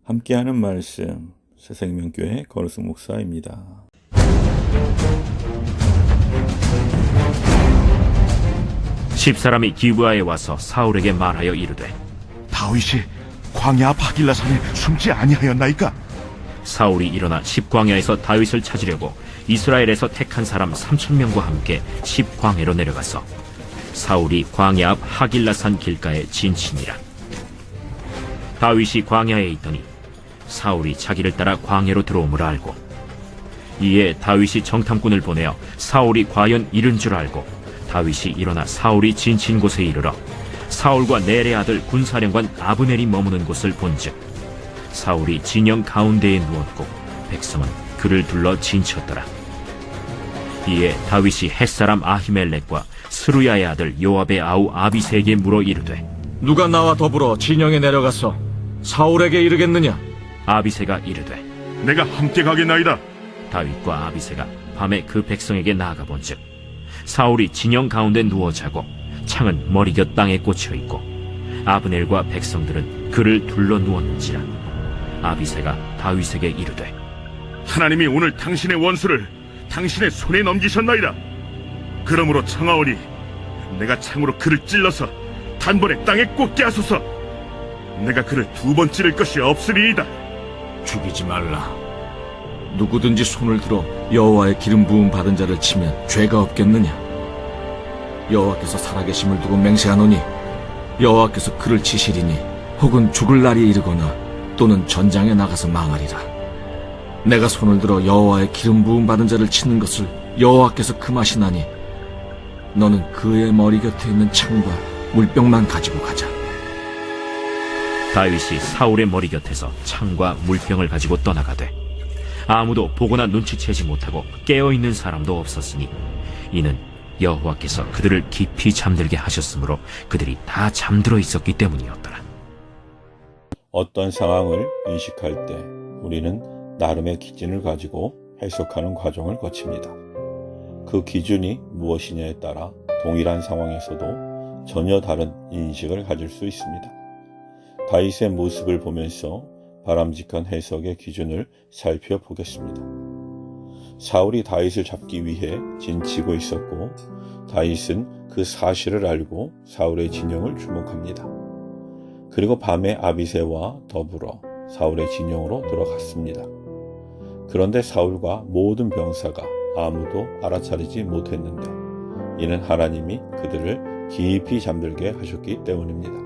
함께하는 말씀 새생명교회 거루승 목사입니다. 십사람이 기브아에 와서 사울에게 말하여 이르되 다윗이 광야 앞 하길라산에 숨지 아니하였나이까? 사울이 일어나 십광야에서 다윗을 찾으려고 이스라엘에서 택한 사람 3,000명과 함께 십광야로 내려가서 사울이 광야 앞 하길라산 길가에 진친이라. 다윗이 광야에 있더니 사울이 자기를 따라 광야로 들어옴을 알고 이에 다윗이 정탐꾼을 보내어 사울이 과연 이른 줄 알고 다윗이 일어나 사울이 진친 곳에 이르러 사울과 넬의 아들 군사령관 아브넬이 머무는 곳을 본즉 사울이 진영 가운데에 누웠고 백성은 그를 둘러 진쳤더라. 이에 다윗이 햇사람 아히멜렉과 스루야의 아들 요압의 아우 아비새에게 물어 이르되 누가 나와 더불어 진영에 내려가서 사울에게 이르겠느냐? 아비새가 이르되 내가 함께 가겠나이다. 다윗과 아비새가 밤에 그 백성에게 나아가 본즉 사울이 진영 가운데 누워 자고 창은 머리곁 땅에 꽂혀 있고 아브넬과 백성들은 그를 둘러 누웠는지라. 아비새가 다윗에게 이르되 하나님이 오늘 당신의 원수를 당신의 손에 넘기셨나이다. 그러므로 청하오니 내가 창으로 그를 찔러서 단번에 땅에 꽂게 하소서. 내가 그를 2번 찌를 것이 없으리이다. 죽이지 말라. 누구든지 손을 들어 여호와의 기름 부음 받은 자를 치면 죄가 없겠느냐? 여호와께서 살아계심을 두고 맹세하노니 여호와께서 그를 치시리니 혹은 죽을 날이 이르거나 또는 전장에 나가서 망하리라. 내가 손을 들어 여호와의 기름 부음 받은 자를 치는 것을 여호와께서 금하시나니 너는 그의 머리 곁에 있는 창과 물병만 가지고 가자. 다윗이 사울의 머리 곁에서 창과 물병을 가지고 떠나가되 아무도 보거나 눈치채지 못하고 깨어있는 사람도 없었으니 이는 여호와께서 그들을 깊이 잠들게 하셨으므로 그들이 다 잠들어 있었기 때문이었더라. 어떤 상황을 인식할 때 우리는 나름의 기준을 가지고 해석하는 과정을 거칩니다. 그 기준이 무엇이냐에 따라 동일한 상황에서도 전혀 다른 인식을 가질 수 있습니다. 다윗의 모습을 보면서 바람직한 해석의 기준을 살펴보겠습니다. 사울이 다윗을 잡기 위해 진치고 있었고 다윗은 그 사실을 알고 사울의 진영을 주목합니다. 그리고 밤에 아비새와 더불어 사울의 진영으로 들어갔습니다. 그런데 사울과 모든 병사가 아무도 알아차리지 못했는데 이는 하나님이 그들을 깊이 잠들게 하셨기 때문입니다.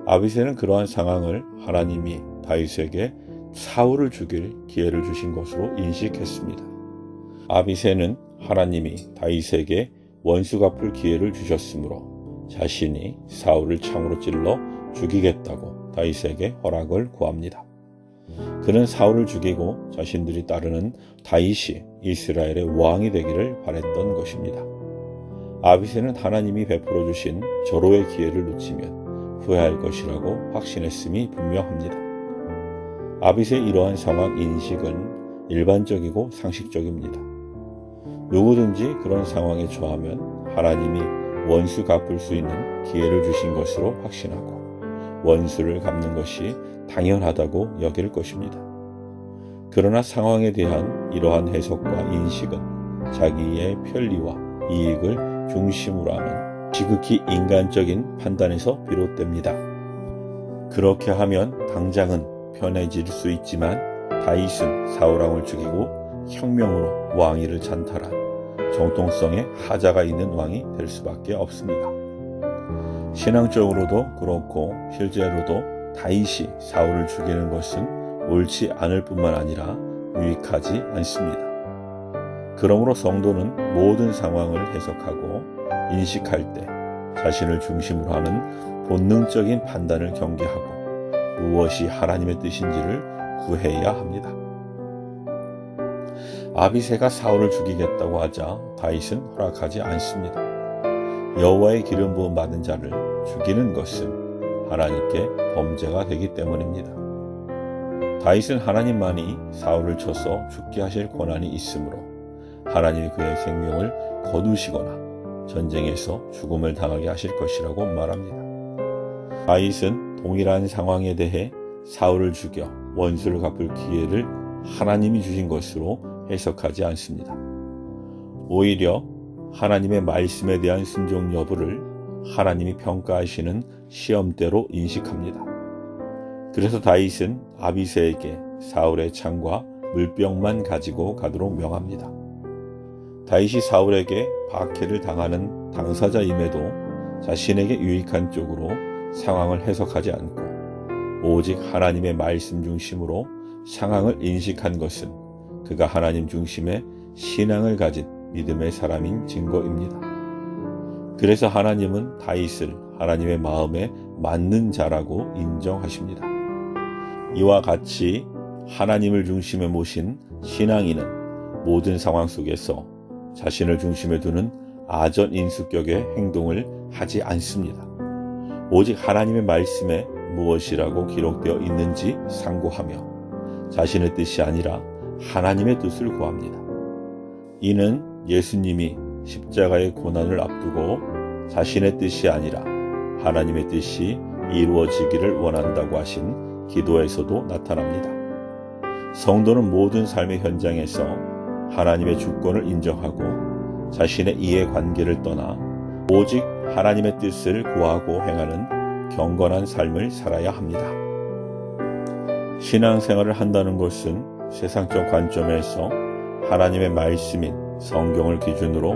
아비새는 그러한 상황을 하나님이 다윗에게 사울을 죽일 기회를 주신 것으로 인식했습니다. 아비새는 하나님이 다윗에게 원수 갚을 기회를 주셨으므로 자신이 사울을 창으로 찔러 죽이겠다고 다윗에게 허락을 구합니다. 그는 사울을 죽이고 자신들이 따르는 다윗이 이스라엘의 왕이 되기를 바랬던 것입니다. 아비새는 하나님이 베풀어 주신 절호의 기회를 놓치면 후회할 것이라고 확신했음이 분명합니다. 아비새의 이러한 상황 인식은 일반적이고 상식적입니다. 누구든지 그런 상황에 처하면 하나님이 원수 갚을 수 있는 기회를 주신 것으로 확신하고 원수를 갚는 것이 당연하다고 여길 것입니다. 그러나 상황에 대한 이러한 해석과 인식은 자기의 편리와 이익을 중심으로 하는 지극히 인간적인 판단에서 비롯됩니다. 그렇게 하면 당장은 편해질 수 있지만 다윗은 사울왕을 죽이고 혁명으로 왕위를 찬탈한 정통성에 하자가 있는 왕이 될 수밖에 없습니다. 신앙적으로도 그렇고 실제로도 다윗이 사울을 죽이는 것은 옳지 않을 뿐만 아니라 유익하지 않습니다. 그러므로 성도는 모든 상황을 해석하고 인식할 때 자신을 중심으로 하는 본능적인 판단을 경계하고 무엇이 하나님의 뜻인지를 구해야 합니다. 아비새가 사울을 죽이겠다고 하자 다윗은 허락하지 않습니다. 여호와의 기름 부음 받은 자를 죽이는 것은 하나님께 범죄가 되기 때문입니다. 다윗은 하나님만이 사울을 쳐서 죽게 하실 권한이 있으므로 하나님이 그의 생명을 거두시거나 전쟁에서 죽음을 당하게 하실 것이라고 말합니다. 다윗은 동일한 상황에 대해 사울을 죽여 원수를 갚을 기회를 하나님이 주신 것으로 해석하지 않습니다. 오히려 하나님의 말씀에 대한 순종 여부를 하나님이 평가하시는 시험대로 인식합니다. 그래서 다윗은 아비새에게 사울의 창과 물병만 가지고 가도록 명합니다. 다윗이 사울에게 박해를 당하는 당사자임에도 자신에게 유익한 쪽으로 상황을 해석하지 않고 오직 하나님의 말씀 중심으로 상황을 인식한 것은 그가 하나님 중심의 신앙을 가진 믿음의 사람인 증거입니다. 그래서 하나님은 다윗을 하나님의 마음에 맞는 자라고 인정하십니다. 이와 같이 하나님을 중심에 모신 신앙인은 모든 상황 속에서 자신을 중심에 두는 아전인수격의 행동을 하지 않습니다. 오직 하나님의 말씀에 무엇이라고 기록되어 있는지 상고하며 자신의 뜻이 아니라 하나님의 뜻을 구합니다. 이는 예수님이 십자가의 고난을 앞두고 자신의 뜻이 아니라 하나님의 뜻이 이루어지기를 원한다고 하신 기도에서도 나타납니다. 성도는 모든 삶의 현장에서 하나님의 주권을 인정하고 자신의 이해관계를 떠나 오직 하나님의 뜻을 구하고 행하는 경건한 삶을 살아야 합니다. 신앙생활을 한다는 것은 세상적 관점에서 하나님의 말씀인 성경을 기준으로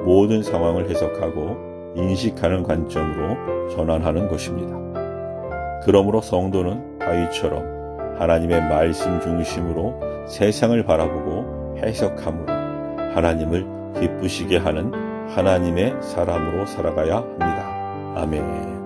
모든 상황을 해석하고 인식하는 관점으로 전환하는 것입니다. 그러므로 성도는 다윗처럼 하나님의 말씀 중심으로 세상을 바라보고 해석함으로 하나님을 기쁘시게 하는 하나님의 사람으로 살아가야 합니다. 아멘.